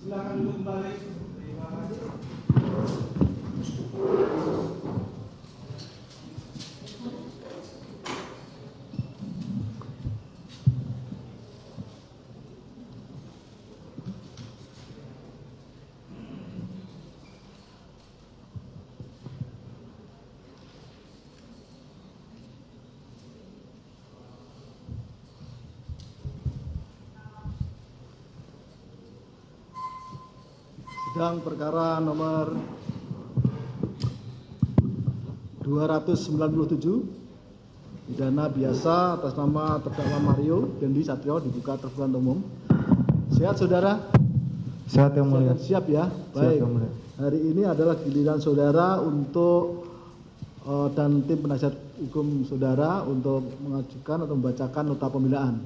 Silakan duduk kembali. Terima kasih. Sidang perkara nomor 297, pidana biasa atas nama terdakwa Mario Dendi Satrio dibuka terbuka untuk umum. Sehat saudara? Sehat yang mulia. Siap ya? Siap Baik. yang mulia. Hari ini adalah giliran saudara untuk dan tim penasihat hukum saudara untuk mengajukan atau membacakan nota pembelaan.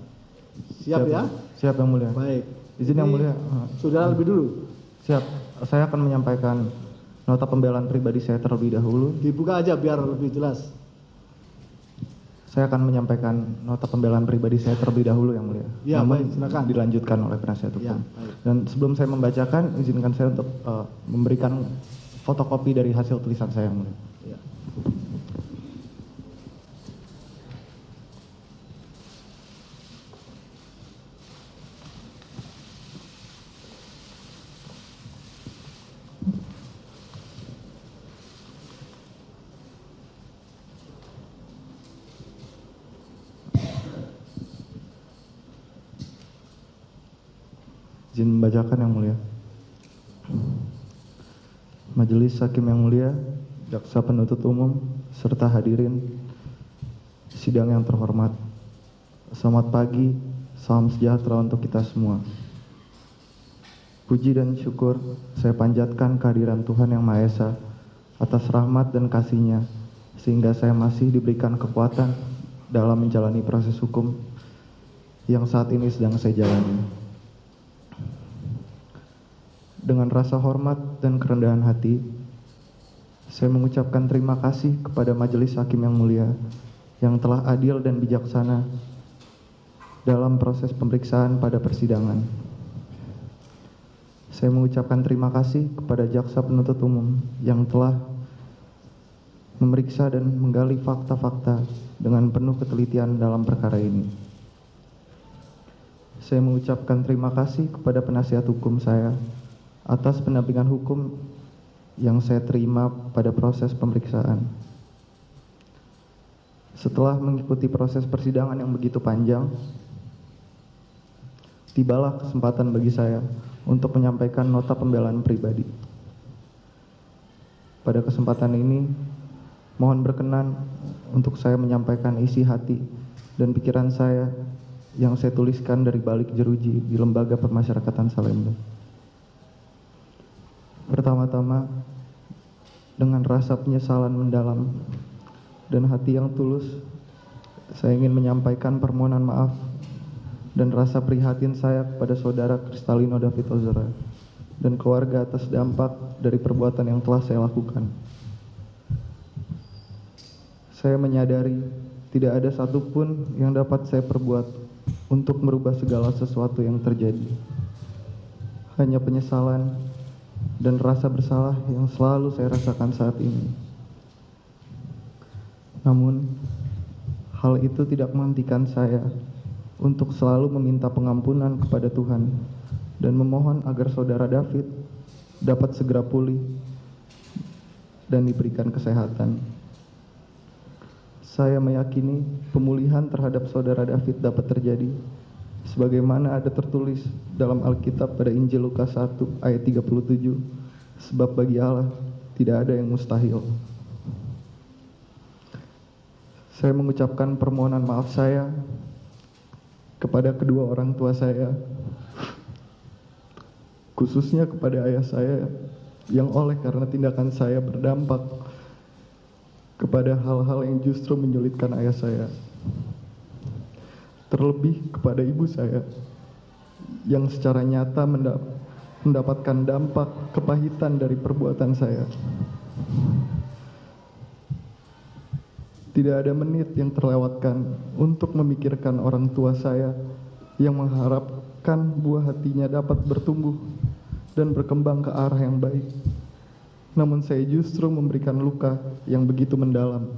Siap ya? Siap yang mulia. Baik. Izin yang mulia. Saudara lebih dulu. Siap. Saya akan menyampaikan nota pembelaan pribadi saya terlebih dahulu. Dibuka aja biar lebih jelas. Saya akan menyampaikan nota pembelaan pribadi saya terlebih dahulu yang mulia. Ya, Namun baik, silakan. dilanjutkan oleh penasihat hukum. Ya, baik. Dan sebelum saya membacakan, izinkan saya untuk memberikan fotokopi dari hasil tulisan saya yang mulia. Ya. Izin membacakan yang mulia. Majelis Hakim yang mulia, jaksa penuntut umum, serta hadirin sidang yang terhormat. Selamat pagi, salam sejahtera untuk kita semua. Puji dan syukur saya panjatkan kehadiran Tuhan Yang Maha Esa atas rahmat dan kasih-Nya, sehingga saya masih diberikan kekuatan dalam menjalani proses hukum yang saat ini sedang saya jalani. Dengan rasa hormat dan kerendahan hati, saya mengucapkan terima kasih kepada Majelis Hakim yang mulia yang telah adil dan bijaksana dalam proses pemeriksaan pada persidangan. Saya mengucapkan terima kasih kepada jaksa penuntut umum yang telah memeriksa dan menggali fakta-fakta dengan penuh ketelitian dalam perkara ini. Saya mengucapkan terima kasih kepada penasihat hukum saya atas pendampingan hukum yang saya terima pada proses pemeriksaan. Setelah mengikuti proses persidangan yang begitu panjang, tibalah kesempatan bagi saya untuk menyampaikan nota pembelaan pribadi. Pada kesempatan ini, mohon berkenan untuk saya menyampaikan isi hati dan pikiran saya yang saya tuliskan dari balik jeruji di Lembaga Permasyarakatan Salemba. Pertama-tama, dengan rasa penyesalan mendalam dan hati yang tulus, saya ingin menyampaikan permohonan maaf dan rasa prihatin saya kepada saudara Kristalino David Ozora dan keluarga atas dampak dari perbuatan yang telah saya lakukan. Saya menyadari tidak ada satupun yang dapat saya perbuat untuk merubah segala sesuatu yang terjadi. Hanya penyesalan dan rasa bersalah yang selalu saya rasakan saat ini. Namun, hal itu tidak menghentikan saya untuk selalu meminta pengampunan kepada Tuhan dan memohon agar saudara David dapat segera pulih dan diberikan kesehatan. Saya meyakini pemulihan terhadap saudara David dapat terjadi sebagaimana ada tertulis dalam Alkitab pada Injil Lukas 1 ayat 37, sebab bagi Allah tidak ada yang mustahil. Saya mengucapkan permohonan maaf saya kepada kedua orang tua saya, khususnya kepada ayah saya yang oleh karena tindakan saya berdampak kepada hal-hal yang justru menyulitkan ayah saya. Terlebih kepada ibu saya yang secara nyata mendapatkan dampak kepahitan dari perbuatan saya. Tidak ada menit yang terlewatkan untuk memikirkan orang tua saya yang mengharapkan buah hatinya dapat bertumbuh dan berkembang ke arah yang baik. Namun saya justru memberikan luka yang begitu mendalam.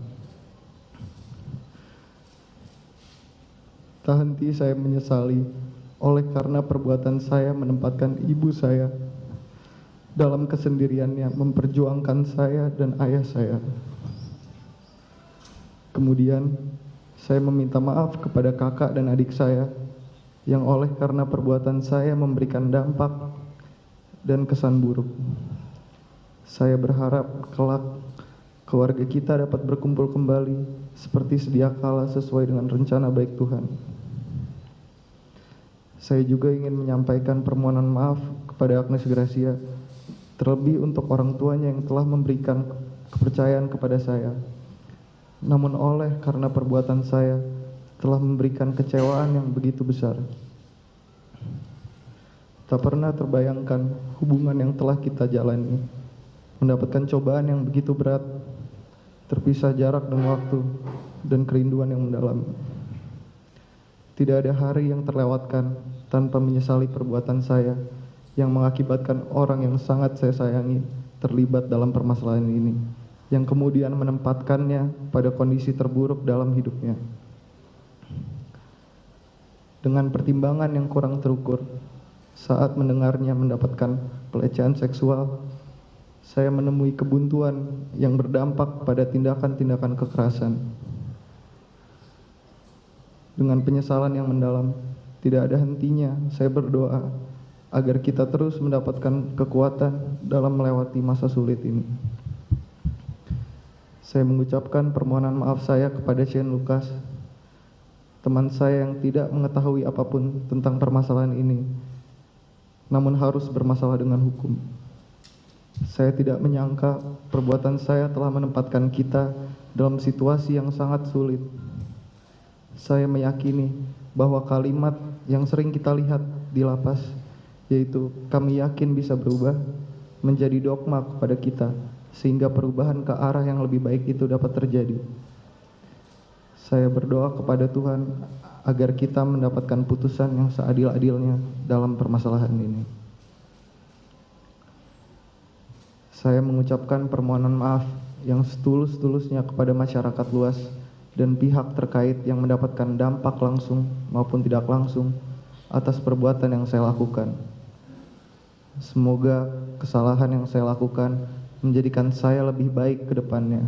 Tak henti saya menyesali oleh karena perbuatan saya menempatkan ibu saya dalam kesendiriannya memperjuangkan saya dan ayah saya. Kemudian saya meminta maaf kepada kakak dan adik saya yang oleh karena perbuatan saya memberikan dampak dan kesan buruk. Saya berharap kelak keluarga kita dapat berkumpul kembali seperti sedia kala sesuai dengan rencana baik Tuhan. Saya juga ingin menyampaikan permohonan maaf kepada Agnes Gracia, terlebih untuk orang tuanya yang telah memberikan kepercayaan kepada saya. Namun oleh karena perbuatan saya telah memberikan kecewaan yang begitu besar. Tak pernah terbayangkan hubungan yang telah kita jalani mendapatkan cobaan yang begitu berat, terpisah jarak dan waktu, dan kerinduan yang mendalam. Tidak ada hari yang terlewatkan tanpa menyesali perbuatan saya yang mengakibatkan orang yang sangat saya sayangi terlibat dalam permasalahan ini, yang kemudian menempatkannya pada kondisi terburuk dalam hidupnya. Dengan pertimbangan yang kurang terukur, saat mendengarnya mendapatkan pelecehan seksual, saya menemui kebuntuan yang berdampak pada tindakan-tindakan kekerasan. Dengan penyesalan yang mendalam, tidak ada hentinya saya berdoa agar kita terus mendapatkan kekuatan dalam melewati masa sulit ini. Saya mengucapkan permohonan maaf saya kepada Shane Lucas, teman saya yang tidak mengetahui apapun tentang permasalahan ini, namun harus bermasalah dengan hukum. Saya tidak menyangka perbuatan saya telah menempatkan kita dalam situasi yang sangat sulit. Saya meyakini bahwa kalimat yang sering kita lihat di lapas, yaitu kami yakin bisa berubah, menjadi dogma kepada kita, sehingga perubahan ke arah yang lebih baik itu dapat terjadi. Saya berdoa kepada Tuhan agar kita mendapatkan putusan yang seadil-adilnya dalam permasalahan ini. Saya mengucapkan permohonan maaf yang setulus-tulusnya kepada masyarakat luas dan pihak terkait yang mendapatkan dampak langsung maupun tidak langsung atas perbuatan yang saya lakukan. Semoga kesalahan yang saya lakukan menjadikan saya lebih baik ke depannya.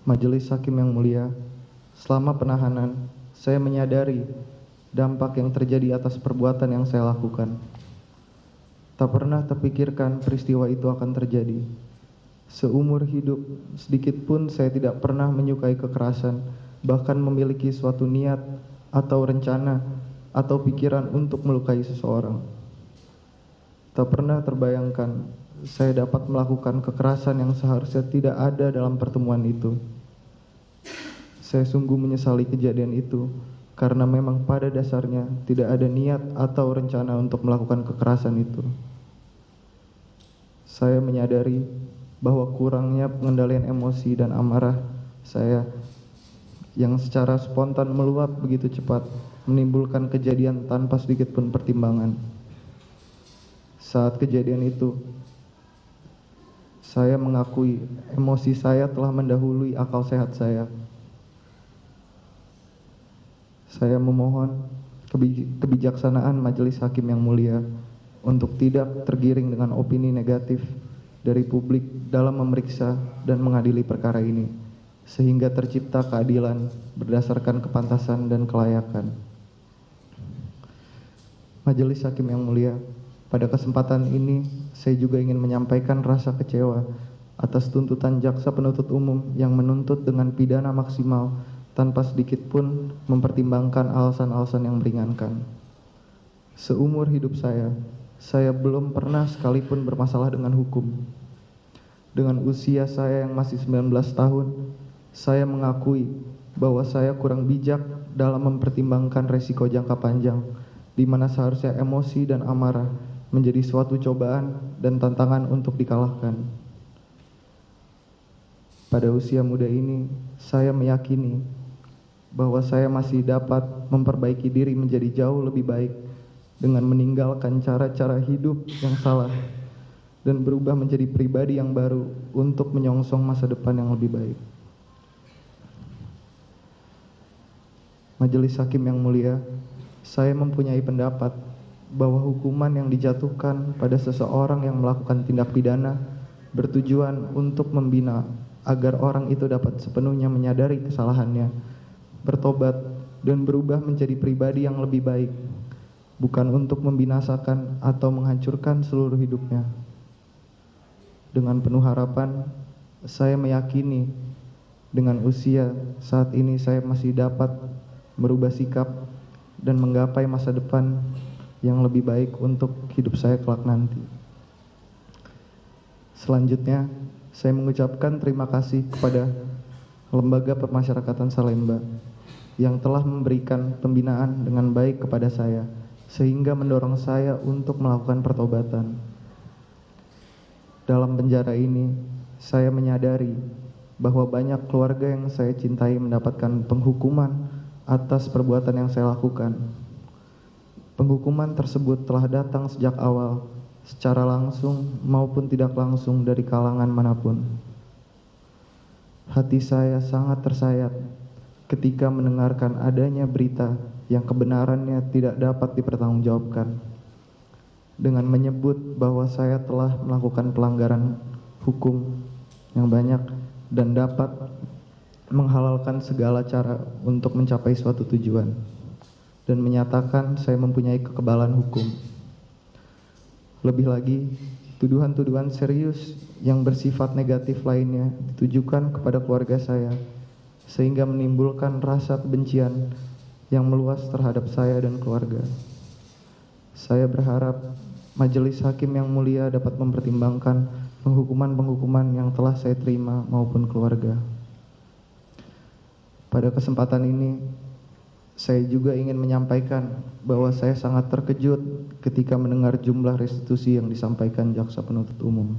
Majelis Hakim yang mulia, selama penahanan, saya menyadari dampak yang terjadi atas perbuatan yang saya lakukan. Tak pernah terpikirkan peristiwa itu akan terjadi. Seumur hidup, sedikit pun saya tidak pernah menyukai kekerasan, bahkan memiliki suatu niat atau rencana atau pikiran untuk melukai seseorang. Tak pernah terbayangkan saya dapat melakukan kekerasan yang seharusnya tidak ada dalam pertemuan itu. Saya sungguh menyesali kejadian itu, karena memang pada dasarnya tidak ada niat atau rencana untuk melakukan kekerasan itu. Saya menyadari bahwa kurangnya pengendalian emosi dan amarah saya yang secara spontan meluap begitu cepat menimbulkan kejadian tanpa sedikit pun pertimbangan. Saat kejadian itu, saya mengakui emosi saya telah mendahului akal sehat saya. Saya memohon kebijaksanaan Majelis Hakim yang mulia untuk tidak tergiring dengan opini negatif dari publik dalam memeriksa dan mengadili perkara ini, sehingga tercipta keadilan berdasarkan kepantasan dan kelayakan. Majelis Hakim yang mulia, pada kesempatan ini saya juga ingin menyampaikan rasa kecewa atas tuntutan jaksa penuntut umum yang menuntut dengan pidana maksimal tanpa sedikit pun mempertimbangkan alasan-alasan yang meringankan. Seumur hidup saya belum pernah sekalipun bermasalah dengan hukum. Dengan usia saya yang masih 19 tahun, saya mengakui bahwa saya kurang bijak dalam mempertimbangkan resiko jangka panjang, di mana seharusnya emosi dan amarah menjadi suatu cobaan dan tantangan untuk dikalahkan. Pada usia muda ini, saya meyakini bahwa saya masih dapat memperbaiki diri menjadi jauh lebih baik dengan meninggalkan cara-cara hidup yang salah dan berubah menjadi pribadi yang baru untuk menyongsong masa depan yang lebih baik. Majelis Hakim yang mulia, saya mempunyai pendapat bahwa hukuman yang dijatuhkan pada seseorang yang melakukan tindak pidana bertujuan untuk membina agar orang itu dapat sepenuhnya menyadari kesalahannya, bertobat, dan berubah menjadi pribadi yang lebih baik, bukan untuk membinasakan atau menghancurkan seluruh hidupnya. Dengan penuh harapan, saya meyakini dengan usia saat ini saya masih dapat merubah sikap dan menggapai masa depan yang lebih baik untuk hidup saya kelak nanti. Selanjutnya, saya mengucapkan terima kasih kepada Lembaga Pemasyarakatan Salemba yang telah memberikan pembinaan dengan baik kepada saya, sehingga mendorong saya untuk melakukan pertobatan. Dalam penjara ini, saya menyadari bahwa banyak keluarga yang saya cintai mendapatkan penghukuman atas perbuatan yang saya lakukan. Penghukuman tersebut telah datang sejak awal, secara langsung maupun tidak langsung dari kalangan manapun. Hati saya sangat tersayat ketika mendengarkan adanya berita yang kebenarannya tidak dapat dipertanggungjawabkan, dengan menyebut bahwa saya telah melakukan pelanggaran hukum yang banyak dan dapat menghalalkan segala cara untuk mencapai suatu tujuan, dan menyatakan saya mempunyai kekebalan hukum. Lebih lagi, tuduhan-tuduhan serius yang bersifat negatif lainnya ditujukan kepada keluarga saya, sehingga menimbulkan rasa kebencian yang meluas terhadap saya dan keluarga. Saya berharap Majelis Hakim yang mulia dapat mempertimbangkan penghukuman-penghukuman yang telah saya terima maupun keluarga. Pada kesempatan ini, saya juga ingin menyampaikan bahwa saya sangat terkejut ketika mendengar jumlah restitusi yang disampaikan jaksa penuntut umum.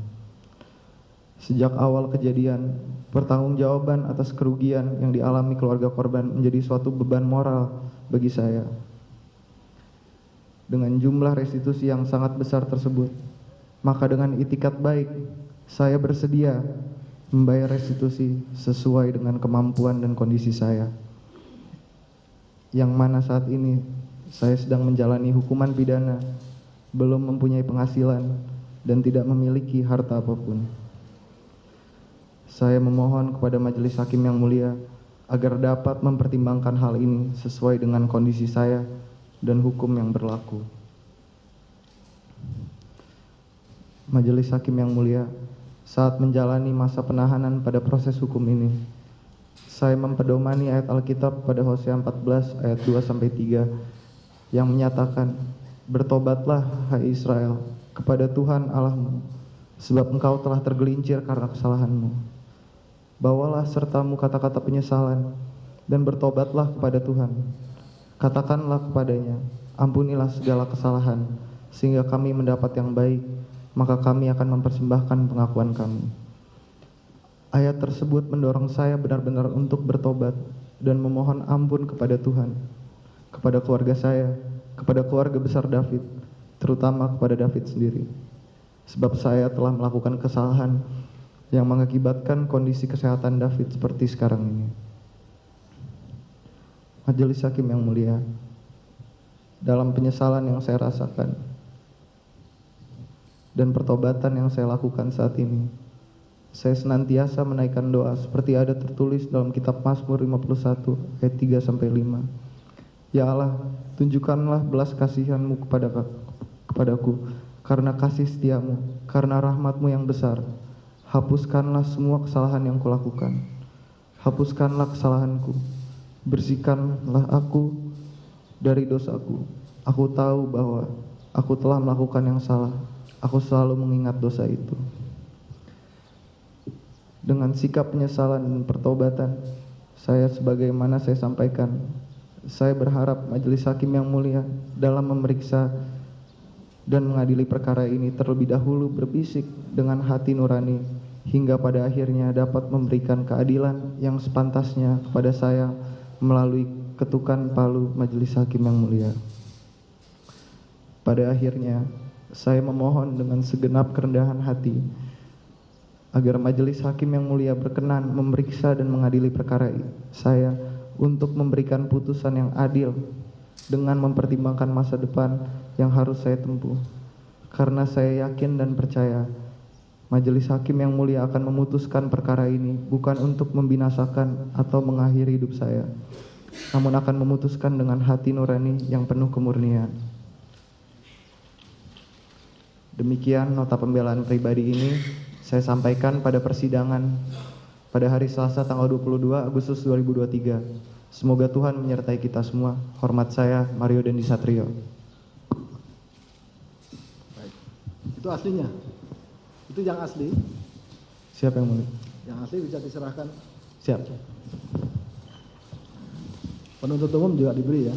Sejak awal kejadian, pertanggungjawaban atas kerugian yang dialami keluarga korban menjadi suatu beban moral bagi saya. Dengan jumlah restitusi yang sangat besar tersebut, maka dengan itikat baik, saya bersedia membayar restitusi sesuai dengan kemampuan dan kondisi saya, yang mana saat ini saya sedang menjalani hukuman pidana, belum mempunyai penghasilan, dan tidak memiliki harta apapun. Saya memohon kepada Majelis Hakim yang mulia agar dapat mempertimbangkan hal ini sesuai dengan kondisi saya dan hukum yang berlaku. Majelis Hakim yang mulia, saat menjalani masa penahanan pada proses hukum ini, saya mempedomani ayat Alkitab pada Hosea 14 ayat 2-3 yang menyatakan, "Bertobatlah, hai Israel, kepada Tuhan Allahmu, sebab engkau telah tergelincir karena kesalahanmu. Bawalah sertamu kata-kata penyesalan dan bertobatlah kepada Tuhan. Katakanlah kepadanya, ampunilah segala kesalahan, sehingga kami mendapat yang baik, maka kami akan mempersembahkan pengakuan kami." Ayat tersebut mendorong saya benar-benar untuk bertobat dan memohon ampun kepada Tuhan, kepada keluarga saya, kepada keluarga besar David, terutama kepada David sendiri. Sebab saya telah melakukan kesalahan yang mengakibatkan kondisi kesehatan David seperti sekarang ini. Majelis Hakim yang mulia, dalam penyesalan yang saya rasakan dan pertobatan yang saya lakukan saat ini, saya senantiasa menaikkan doa seperti ada tertulis dalam kitab Mazmur 51 ayat 3-5. Ya Allah, tunjukkanlah belas kasihan-Mu kepadaku, karena kasih setiamu, karena rahmat-Mu yang besar. Hapuskanlah semua kesalahan yang kulakukan. Hapuskanlah kesalahanku. Bersihkanlah aku dari dosaku. Aku tahu bahwa aku telah melakukan yang salah. Aku selalu mengingat dosa itu. Dengan sikap penyesalan dan pertobatan, saya sebagaimana saya sampaikan, saya berharap Majelis Hakim yang mulia dalam memeriksa dan mengadili perkara ini terlebih dahulu berbisik dengan hati nurani, hingga pada akhirnya dapat memberikan keadilan yang sepantasnya kepada saya melalui ketukan palu Majelis Hakim yang mulia. Pada akhirnya, saya memohon dengan segenap kerendahan hati agar Majelis Hakim yang mulia berkenan memeriksa dan mengadili perkara saya untuk memberikan putusan yang adil dengan mempertimbangkan masa depan yang harus saya tempuh. Karena saya yakin dan percaya Majelis Hakim yang mulia akan memutuskan perkara ini bukan untuk membinasakan atau mengakhiri hidup saya, namun akan memutuskan dengan hati nurani yang penuh kemurnian. Demikian nota pembelaan pribadi ini saya sampaikan pada persidangan pada hari Selasa tanggal 22 Agustus 2023. Semoga Tuhan menyertai kita semua. Hormat saya, Mario Dendi Satrio. Baik. Itu aslinya. Itu yang asli. Siapa yang mulia? Yang asli bisa diserahkan. Siap. Penuntut umum juga diberi ya.